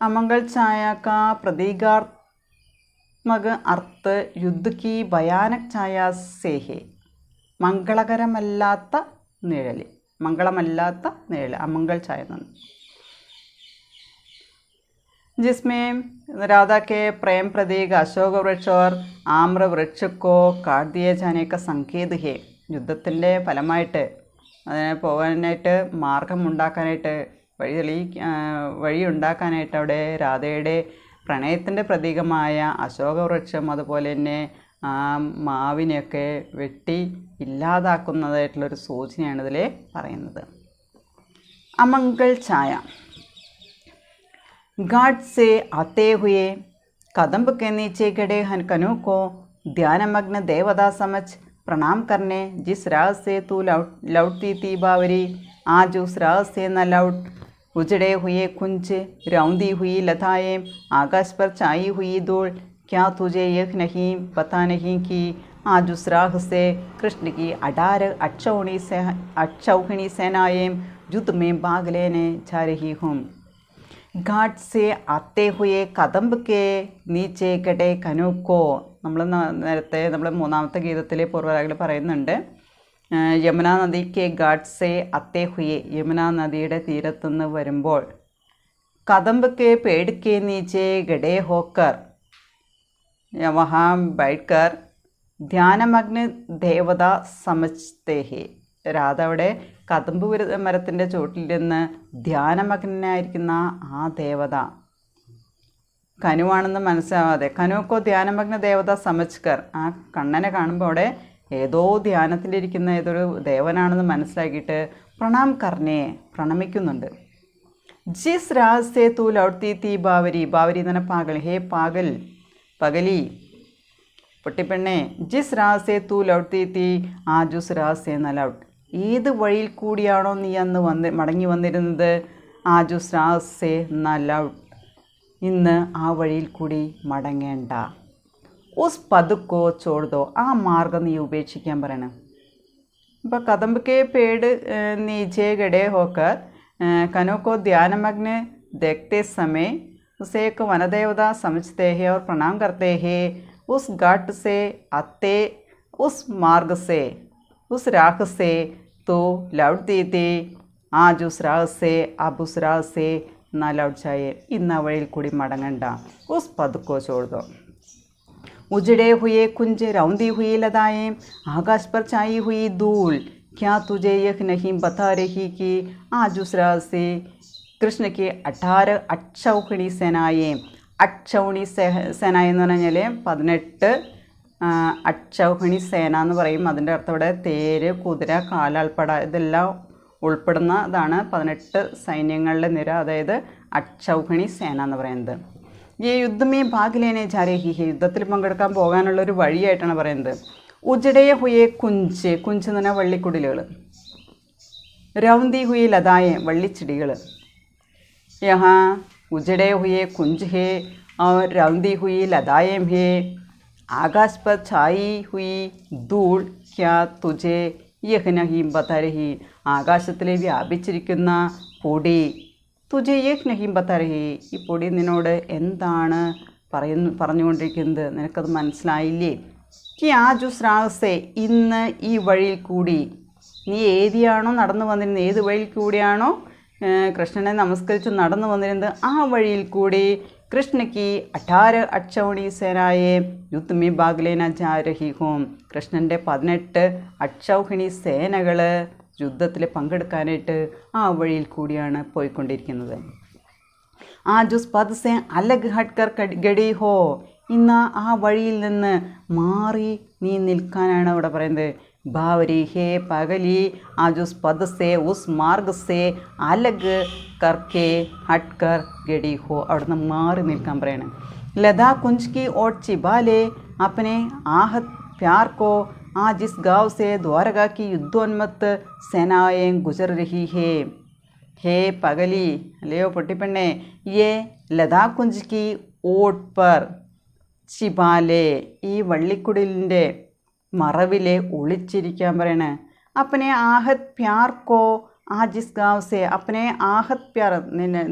അമംഗൾ ഛായ കാ പ്രതീകാത്മക അർത്ഥ യുദ്ധ കി ഭയാനക് ഛായ സേ ഹേ. മംഗളകരമല്ലാത്ത നിഴൽ, മംഗളമല്ലാത്ത നിഴൽ, അമംഗൾ ഛായ എന്നാണ്. जिसमें राधा के प्रेम प्रतीक अशोक वृक्ष और आम्र वृक्ष को काट दिए जाने का संकेत है. യുദ്ധത്തിൻ്റെ ഫലമായിട്ട് അതിനെ പോകാനായിട്ട് മാർഗമുണ്ടാക്കാനായിട്ട് വഴി ഉണ്ടാക്കാനായിട്ട് അവിടെ രാധയുടെ പ്രണയത്തിൻ്റെ പ്രതീകമായ അശോകവൃക്ഷം അതുപോലെ തന്നെ ആ മാവിനെയൊക്കെ വെട്ടി ഇല്ലാതാക്കുന്നതായിട്ടുള്ളൊരു സൂചനയാണ് ഇതിൽ പറയുന്നത്. അമംഗൾ ഛായ. घाट से आते हुए कदम्ब के नीचे खड़े कनु को ध्यानमग्न देवता समझ प्रणाम करने, जिस राह से तू लौटती थी बावरी, आज उस राह से न लौट. उजड़े हुए कुंज, रौंदी हुई लताएं, आकाश पर छाई हुई धूल, क्या तुझे यह नहीं पता नहीं कि आज उस राह से कृष्ण की 18 अक्षौहिणी सेनाएं युद्ध में भाग लेने जा रही हूँ. घाट से आते हुए कदम्ब के नीचे कटे कनु को, നമ്മൾ നേരത്തെ നമ്മൾ 3ാമത്തെ ഗീതത്തിൽ പൂർവ്വരാഗിൽ പറയുന്നുണ്ട്. യമുന നദിക്ക് ഘാട്ട് സെ അത്തേ ഹുയെ, യമുന നദിയുടെ തീരത്തുനിന്ന് വരുമ്പോൾ, കദംബ് കെ പേട് കെ നീച്ചെ ഗഡേ ഹോക്കർ വഹാ ബൈഠ്കർ ധ്യാനമഗ്ന ദേവത സമജ്തേ ഹേ. രാധ അവിടെ കദംബ് മരത്തിൻ്റെ ചുവട്ടിലിരുന്ന് ധ്യാനമഗ്നായിരിക്കുന്ന ആ ദേവത കനുവാണെന്ന് മനസ്സിലാവാതെ, കനുക്കോ ധ്യാനമഗ്ന ദേവത സമജ്കർ, ആ കണ്ണനെ കാണുമ്പോൾ അവിടെ ഏതോ ധ്യാനത്തിലിരിക്കുന്ന ഏതൊരു ദേവനാണെന്ന് മനസ്സിലാക്കിയിട്ട് പ്രണാം കർണേ, പ്രണമിക്കുന്നുണ്ട്. ജിസ് രാഹസെ തൂ ലൗട്ടി തീ ബാവരി, ബാവരി എന്ന് പറഞ്ഞാൽ പാഗൽ, ഹേ പാഗൽ, പകലി, പൊട്ടിപ്പെണ്ണേ, ജിസ് രാഹസെ തൂ ലൗട്ടി തീ ആ ജുസ് രാഹസെ ന ലൗട്ട്, ഏത് വഴിയിൽ കൂടിയാണോ നീ അന്ന് മടങ്ങി വന്നിരുന്നത്, ആ ജുസ് രാഹസെ ന ലൗട്ട്, ഇന്ന് ആ വഴിയിൽ കൂടി മടങ്ങേണ്ട. ഉസ് പതുക്കോ ചോർദോ, ആ മാർഗം നീ ഉപേക്ഷിക്കാൻ പറയണം. ഇപ്പോൾ കദംബ് കെ പേട് നീച്ചെ ഗഡേ ഹോക്കർ കനോ को ध्यानमग्न देखते समय उसे एक वनदेवता समझते हैं और प्रणाम करते हैं. उस घाट से आते उस मार्ग से उस राह से तो लौटती थी, आज उस राह से अब उस राह से ना लौट जाए, ഇന്ന് ആ വഴിയിൽ കൂടി മടങ്ങണ്ട. उस पद को छोड़ दो. उजड़े हुए कुंज, रौंदी हुई लताएं, आकाश पर छाई हुई धूल, क्या तुझे यह नहीं बता रही कि आज उस राह से कृष्ण के 18 अक्षौहिणी सेनाएं, അക്ഷൗഹിണി സേന എന്ന് പറഞ്ഞാൽ 18 അക്ഷൗഹിണി സേന എന്ന് പറയും. അതിൻ്റെ അർത്ഥം ഇവിടെ തേര്, കുതിര, കാലാൾപ്പട ഇതെല്ലാം ഉൾപ്പെടുന്നതാണ് 18 സൈന്യങ്ങളുടെ നിര, അതായത് അക്ഷൗഹിണി സേന എന്ന് പറയുന്നത്. ഈ യുദ്ധമേ ഭാഗിലേനെ ജാരഹി, യുദ്ധത്തിൽ പങ്കെടുക്കാൻ പോകാനുള്ളൊരു വഴിയായിട്ടാണ് പറയുന്നത്. ഉജടയ ഹുയെ കുഞ്ച്, കുഞ്ച് എന്ന് പറഞ്ഞാൽ വള്ളിക്കുടിലുകൾ. രൗന്തി ഹുയി ലതായ, വള്ളിച്ചെടികൾ. യഹാ उजड़े हुए कुंज है और रौंदी हुई लताएं है, आकाश पर छाई हुई धूल, क्या तुझे യഹ് നഹീം ബതരഹി, ആകാശത്തിലെ വ്യാപിച്ചിരിക്കുന്ന പൊടി. തുജെ യഹ് നഹീം ബതരഹി, ഈ പൊടി നിന്നോട് എന്താണ് പറഞ്ഞുകൊണ്ടിരിക്കുന്നത്, നിനക്കത് മനസ്സിലായില്ലേ? കി ആജുസ് രാഹസെ, ഇന്ന് ഈ വഴിയിൽ കൂടി, നീ ഏതിയാണോ നടന്നു വന്നിരുന്നത്, ഏത് വഴിയിൽ കൂടിയാണോ കൃഷ്ണനെ നമസ്കരിച്ച് നടന്നു വന്നിരുന്നത്, ആ വഴിയിൽ കൂടി കൃഷ്ണയ്ക്ക് 18 അക്ഷൗണി സേനായെ യുദ്ധമി ഭാഗ്ലേന ജാരഹി ഹോം, കൃഷ്ണൻ്റെ 18 അക്ഷൗഹിണി സേനകൾ യുദ്ധത്തിൽ പങ്കെടുക്കാനായിട്ട് ആ വഴിയിൽ കൂടിയാണ് പോയിക്കൊണ്ടിരിക്കുന്നത്. ആജുസ് പദ് സെ അലഗ് ഹട്ട്കർ ഗഡി ഹോ, ഇന്ന് ആ വഴിയിൽ നിന്ന് മാറി നീ നിൽക്കാനാണ് അവിടെ പറയുന്നത്. ബാവരി ഹേ പകലി ആജുസ് പദ് സെ ഉസ് മാർഗ് സെ അലഗ് കർക്കെ ഹട്ട്കർ ഗഡി ഹോ, അവിടെ നിന്ന് മാറി നിൽക്കാൻ പറയണം. ലതാ കുഞ്ച് की ओर चिबाले अपने आहत प्यार को आज इस गांव से द्वारका की युद्धोन्मत्त सेनाएं गुजर रही है. ഹേ പകലി, അല്ലയോ പൊട്ടിപ്പെണ്ണെ, യേ ലതാകുഞ്ച് की ओट पर ചിബാലെ, ഈ വള്ളിക്കുടിലിൻ്റെ മറവിലെ ഒളിച്ചിരിക്കാൻ പറയണേ. അപ്പനെ ആഹത് പ്യാർക്കോ ആജിസ് ഗാവ്സെ, അപ്പനെ ആഹത് പ്യാർ,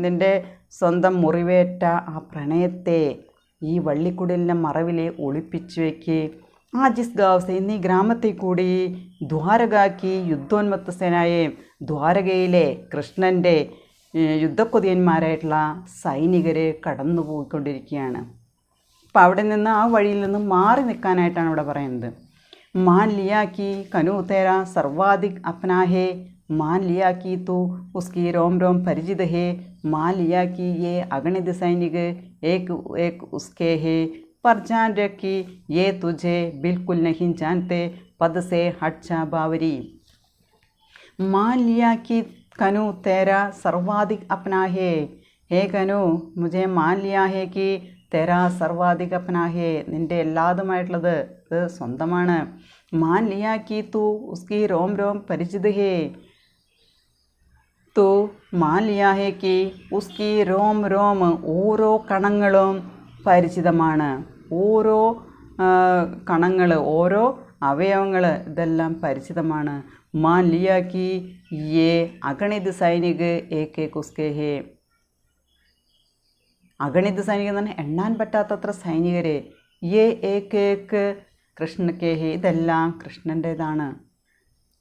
നിൻ്റെ സ്വന്തം മുറിവേറ്റ ആ പ്രണയത്തെ ഈ വള്ളിക്കുടിലിൻ്റെ മറവിലെ ഒളിപ്പിച്ചു വയ്ക്ക്. ആജിസ് ഗാവ്സെ, എന്നീ ഗ്രാമത്തിൽ കൂടി ദ്വാരകാക്കി യുദ്ധോന്മത്ത സേനായെ, ദ്വാരകയിലെ കൃഷ്ണൻ്റെ യുദ്ധക്കൊതിയന്മാരായിട്ടുള്ള സൈനികർ കടന്നു പോയിക്കൊണ്ടിരിക്കുകയാണ്. അപ്പം അവിടെ നിന്ന് ആ വഴിയിൽ നിന്ന് മാറി നിൽക്കാനായിട്ടാണ് ഇവിടെ പറയുന്നത്. मान लिया कि कनु तेरा सर्वाधिक अपना है, मान लिया कि तू उसकी रोम रोम परिचित है, मान लिया कि ये अगणित सैनिक एक एक उसके है, पर जान रख कि ये तुझे बिल्कुल नहीं जानते, पद से हट जा बावरी. मान लिया कि कनु तेरा सर्वाधिक अपना है, हे कनु मुझे मान लिया है कि तेरा सर्वाधिक अपना है, നിൻ്റെ എല്ലാതുമായിട്ടുള്ളത് ഇത് സ്വന്തമാണ്. मान लिया कि तू उसकी रोम रोम परिचित है, तो मान लिया है कि उसकी रोम रोम, ഓരോ കണങ്ങളും പരിചിതമാണ്, ഓരോ കണങ്ങൾ, ഓരോ അവയവങ്ങൾ ഇതെല്ലാം പരിചിതമാണ്. मान लिया कि ये अगणित सैनिक एक एक उसके है, അഗണിത സൈനികർ എന്ന് പറഞ്ഞാൽ എണ്ണാൻ പറ്റാത്തത്ര സൈനികർ. യേ ഏക് ഏക് കൃഷ്ണക്കെ ഹേ, ഇതെല്ലാം കൃഷ്ണൻ്റേതാണ്,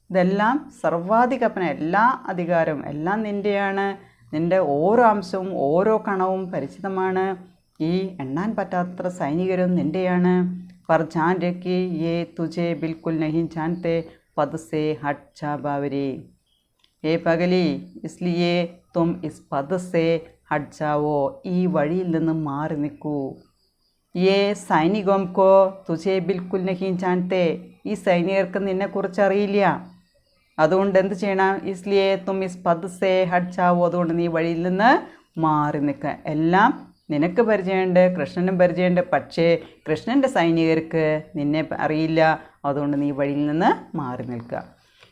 ഇതെല്ലാം സർവാധികപ്പന, എല്ലാ അധികാരവും എല്ലാം നിൻ്റെയാണ്, നിൻ്റെ ഓരോ അംശവും ഓരോ കണവും പരിചിതമാണ്, ഈ എണ്ണാൻ പറ്റാത്തത്ര സൈനികരും നിൻ്റെയാണ്. പർ ജാൻ രഖി യേ തുജെ ബിൽക്കുൽ നഹീം ജാൻതെ, പദ് സേ ഹട്ട് ജാ ബാവരി. ഏ പകലി, ഇസ്ലിയേ തും ഇസ് പദ് സേ ഹട്ട് ജാവോ, ഈ വഴിയിൽ നിന്ന് മാറി നിൽക്കൂ. യേ സൈനികോംകോ തുജെ ബിൽക്കുൽ നഹീം ജാൻതെ, ഈ സൈനികർക്ക് നിന്നെക്കുറിച്ച് അറിയില്ല, അതുകൊണ്ട് എന്ത് ചെയ്യണം? ഇസ്ലിയേ തും ഇസ് പദ് സേ ഹട്ട് ജാവോ, അതുകൊണ്ട് നീ വഴിയിൽ നിന്ന് മാറി നിൽക്കുക. എല്ലാം നിനക്ക് പരിചയമുണ്ട്, കൃഷ്ണനും പരിചയമുണ്ട്, പക്ഷേ കൃഷ്ണൻ്റെ സൈനികർക്ക് നിന്നെ അറിയില്ല, അതുകൊണ്ട് നീ വഴിയിൽ നിന്ന് മാറി നിൽക്കുക.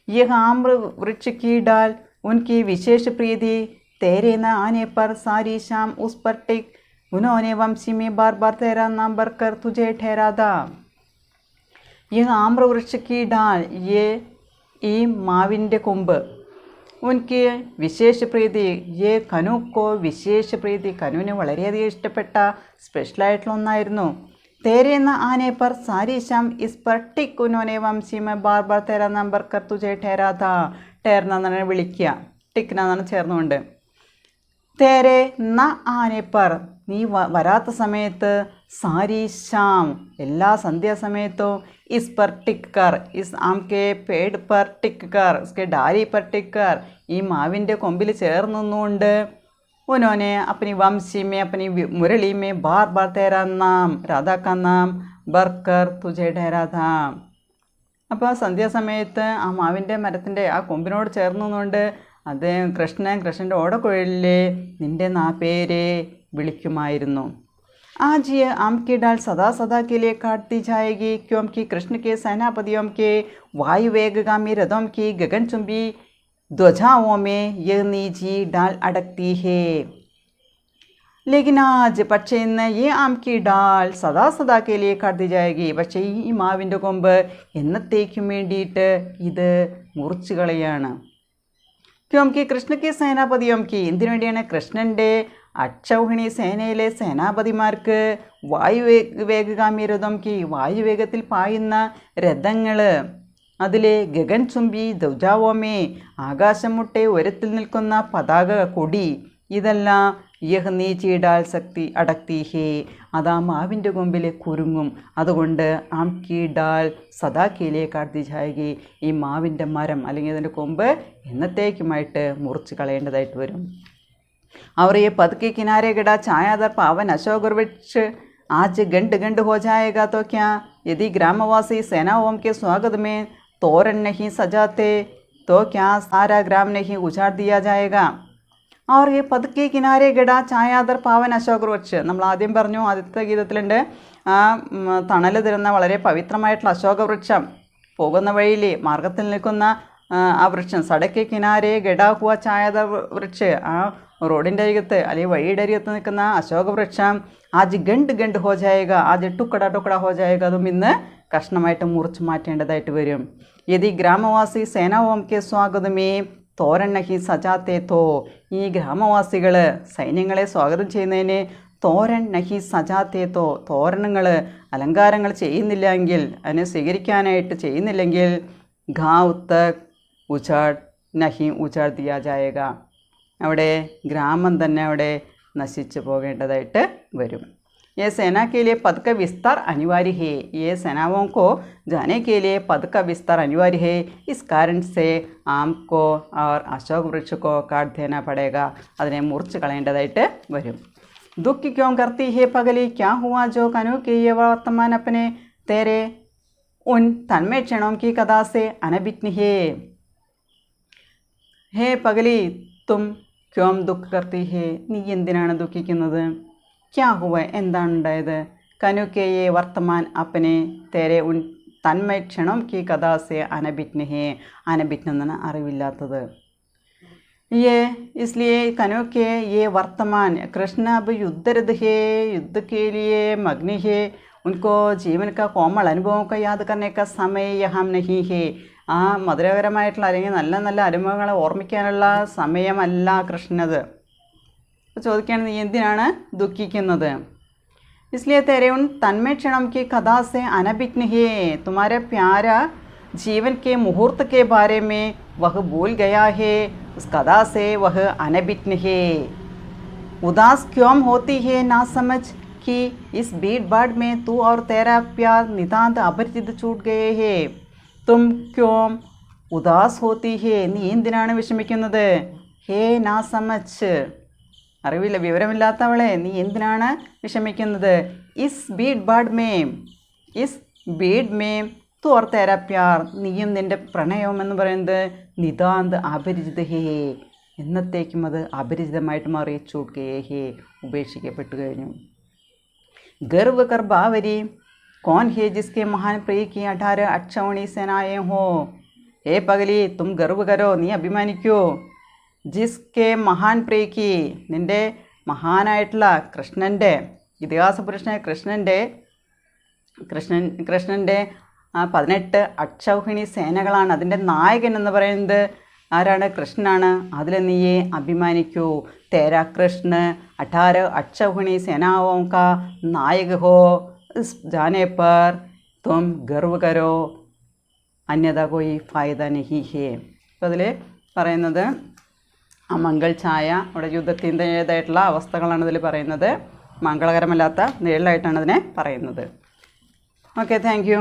യഹ് ആമ്ര വൃക്ഷ കി ഡാൽ ഉൻകി വിശേഷ പ്രീതി, तेरे न आने पर सारी शाम उस पर टिक, उन्होंने वंशी में बार बार तेरा नाम भरकर तुझे ठहरा था. यह आम्र वृक्ष की डाल, ये ഈ മാവിൻ്റെ കൊമ്പ്, ഉൻക്ക് വിശേഷ പ്രീതി, യേ കനുക്കോ വിശേഷ പ്രീതി, കനുവിന് വളരെയധികം ഇഷ്ടപ്പെട്ട സ്പെഷ്യലായിട്ടുള്ള ഒന്നായിരുന്നു. तेरे न आने पर सारी शाम इस पर टिक, उन्होंने वंशी में बार बार तेरा नाम भरकर तुझे ठहरा था. ठहरना എന്നാണ് വിളിക്കുക, ടിക്ന എന്നാണ് ചേർന്നുകൊണ്ട്. തേരെ ന ആനെ പർ, നീ വരാത്ത സമയത്ത്, സാരി ശാം, എല്ലാ സന്ധ്യാസമയത്തും, ഇസ് പർ ടിക് കർ, ഇസ് ആം കെ പേഡ് പർ ടിക് കർ, ഉസ്കെ ഡാരി പർ ടിക് കർ, ഈ മാവിൻ്റെ കൊമ്പിൽ ചേർന്ന് നിന്നുകൊണ്ട്, ഉനോനെ അപ്പനി വംശി മേ അപ്പനി മുരളി മേ ബാർ ബാർ തേരാ നാം, രാധാ കാ നാം ബർക്കർ തുജെ ഡേരാ ഥാ. അപ്പോൾ സന്ധ്യാസമയത്ത് ആ മാവിൻ്റെ മരത്തിൻ്റെ ആ കൊമ്പിനോട് ചേർന്ന് നിന്നുകൊണ്ട് അത് കൃഷ്ണൻ്റെ ഓടക്കുഴലിലെ നിൻ്റെ പേരെ വിളിക്കുമായിരുന്നു. आज ये आम की डाल सदा सदा के लिए काटती जाएगी, क्योंकि कृष्ण के सेनापतियों के वायु वेगगामी रथों की गगनचुंबी ध्वजाओं में यह निजी डाल अटकती है. लेकिन आज പക്ഷേ ഇന്ന് ഈ ആം കി ഡാൽ സദാ സദാ കെ ലിയെ കാട്ട് ദി ജായേഗി. പക്ഷേ ഈ മാവിൻ്റെ കൊമ്പ് എന്നത്തേക്കും വേണ്ടിയിട്ട് ഇത് മുറിച്ചു കളയാണ്. ക്യോം കി കൃഷ്ണ കി സേനാപതിയോം കി, എന്തിനു വേണ്ടിയാണ്? കൃഷ്ണൻ്റെ അക്ഷൗഹിണി സേനയിലെ സേനാപതിമാർക്ക് വായുവേഗഗാമി രഥം കി, വായുവേഗത്തിൽ പായുന്ന രഥങ്ങൾ, അതിലെ ഗഗൻ ചുംബി ദൗജാവോമേ, ആകാശം മുട്ടെ ഉയരത്തിൽ നിൽക്കുന്ന പതാക കൊടി, ഇതെല്ലാം യഹ് നീച്ചിടാൽ ശക്തി അടക്തി ഹേ, അതാ മാവിൻ്റെ കൊമ്പിലെ കുരുങ്ങും. അതുകൊണ്ട് ആം കി ഡാൽ സദാ കേലിയെ കാട്ടി ജായകി, ഈ മാവിൻ്റെ മരം അല്ലെങ്കിൽ അതിൻ്റെ കൊമ്പ് എന്നത്തേക്കുമായിട്ട് മുറിച്ച് കളയേണ്ടതായിട്ട് വരും. और ये पद के किनारे गिरा छायादार पावन अशोक वृक्ष आज गंड गंड हो जाएगा तो क्या, यदि ग्रामवासी सेनाओं के स्वागत में तोरण नहीं सजाते तो क्या सारा ग्राम नहीं उजाड़ दिया जाएगा. और ये पद के किनारे गिरा छायादाർ പാവൻ അശോക് വൃക്ഷ, നമ്മൾ ആദ്യം പറഞ്ഞു ആദ്യത്തെ ഗീതത്തിലുണ്ട് ആ തണൽ തരുന്ന വളരെ പവിത്രമായിട്ടുള്ള അശോക വൃക്ഷം, പോകുന്ന വഴിയിൽ മാർഗത്തിൽ നിൽക്കുന്ന ആ വൃക്ഷം, സടക്ക് കിനാരെ ഗഡാ ഹുവ ഛായാദാർ വൃക്ഷ, ആ റോഡിൻ്റെ അരികത്ത് അല്ലെങ്കിൽ വഴിയുടെ അരികത്ത് നിൽക്കുന്ന അശോക വൃക്ഷം ആജ് ഗണ്ട് ഗണ്ട് ഹോ ജായേഗ, ആജ് ടുക്കട ടുക്കട ഹോ ജായേഗ, അതും ഇന്ന് കഷ്ണമായിട്ട് മുറിച്ച് മാറ്റേണ്ടതായിട്ട് വരും. യദി ഗ്രാമവാസി സേനാവോം കെ സ്വാഗതമേ തോരൺ നഹി സജാത്തെ തോ, ഈ ഗ്രാമവാസികൾ സൈന്യങ്ങളെ സ്വാഗതം ചെയ്യുന്നതിന് തോരൺ നഹി സജാത്തെ തോ, തോരണങ്ങൾ അലങ്കാരങ്ങൾ ചെയ്യുന്നില്ലെങ്കിൽ, അതിനെ സ്വീകരിക്കാനായിട്ട് ചെയ്യുന്നില്ലെങ്കിൽ ഗാവ് തക് ഉജാഡ് നഹി ഉജാഡ് ദിയാ ജായേഗ, അവിടെ ഗ്രാമം തന്നെ അവിടെ നശിച്ചു പോകേണ്ടതായിട്ട് വരും. ये सेना के लिए पद का विस्तार अनिवार्य है, ये सेनाओं को जाने के लिए पद का विस्तार अनिवार्य है. इस कारण से आम को और अशोक वृक्ष को काट देना पड़ेगा, അതിനെ മുറിച്ച് കളയേണ്ടതായിട്ട് വരും. दुख क्यों करती है पगली, क्या हुआ जो कनु के ये वर्तमान अपने तेरे उन तन्मय क्षणों की कथा से अनभिज्ञ है. ഹേ പകലി തും ക്യോം ദുഃഖ കർത്തി ഹേ, നീ എന്തിനാണ് ദുഃഖിക്കുന്നത്? ക്യാ ഹുവ, എന്താണ് ഉണ്ടായത്? കനുക്കയെ വർത്തമാൻ അപ്പനെ തേരെ ഉൻ തന്മയ ക്ഷണം കി കഥാസെ അനഭിജ്ഞ ഹേ, അനഭിജ്ഞ എന്നാണ് അറിവില്ലാത്തത്. ये इसलिए कनु के ये वर्तमान कृष्ण अब युद्धरथ है, युद्ध के लिए मग्न है, उनको जीवन का कोमल अनुभवों का याद करने का समय यहाँ नहीं है. ആ മധുരകരമായിട്ടുള്ള അല്ലെങ്കിൽ നല്ല നല്ല അനുഭവങ്ങളെ ഓർമ്മിക്കാനുള്ള സമയമല്ല കൃഷ്ണത്. അപ്പോൾ ചോദിക്കുകയാണ് നീ എന്തിനാണ് ദുഃഖിക്കുന്നത്? इसलिए तेरे उन तन्मय क्षणों की कथा से अनभिज्ञ है, तुम्हारे प्यारा जीवन के मुहूर्त के बारे में वह भूल गया है, उस कथा से वह अनभिज्ञ है. उदास क्यों होती है ना समझ कि इस भीड़ भाड़ में तू और तेरा प्यार नितांत अपरिचित छूट गए हैं. तुम क्यों उदास होती है, നീ എന്തിനാണ് വിഷമിക്കുന്നത്? ഹേ നാ സമച്ച്, അറിവില്ല വിവരമില്ലാത്തവളെ നീ എന്തിനാണ് വിഷമിക്കുന്നത്? ഇസ് ബീഡ് ബാഡ് മേം, ഇസ് ബീഡ് മേം തു ഓർ തേരാ പ്യാർ, നീയും നിൻ്റെ പ്രണയം എന്ന് പറയുന്നത് നിതാന്ത് അപരിചിത ഹേ, എന്നത്തേക്കും അത് അപരിചിതമായിട്ട് മാറി. ചൂട്ട് ഗയേ ഹേ, ഉപേക്ഷിക്കപ്പെട്ടു കഴിഞ്ഞു. ഗർവ് കർ ബാവരി कौन है जिसके महान प्रिय की 18 अक्षौणी सेनाएं हो. हे पगली तुम गर्व करो, നീ അഭിമാനിക്കൂ. ജിസ്കെ മഹാൻ പ്രിയ കി, നിൻ്റെ മഹാനായിട്ടുള്ള കൃഷ്ണൻ്റെ, ഇതിഹാസ പുരുഷനായ കൃഷ്ണൻ്റെ 18 അക്ഷൗഹിണി സേനകളാണ്. അതിൻ്റെ നായകൻ എന്ന് പറയുന്നത് ആരാണ്? കൃഷ്ണനാണ്. അതിൽ നീയെ അഭിമാനിക്കൂ. തേരാ കൃഷ്ണ 18 अक्षौहिणी सेनाओं का नायक हो, इस जाने पर तुम गर्व करो, अन्यथा कोई फ़ायदा नहीं है. അപ്പോൾ അതിൽ പറയുന്നത് ആ മംഗൾ ഛായ, അവിടെ യുദ്ധത്തിൻ്റേതായിട്ടുള്ള അവസ്ഥകളാണ് ഇതിൽ പറയുന്നത്. മംഗളകരമല്ലാത്ത നിഴലായിട്ടാണ് അതിനെ പറയുന്നത്. Okay, thank you.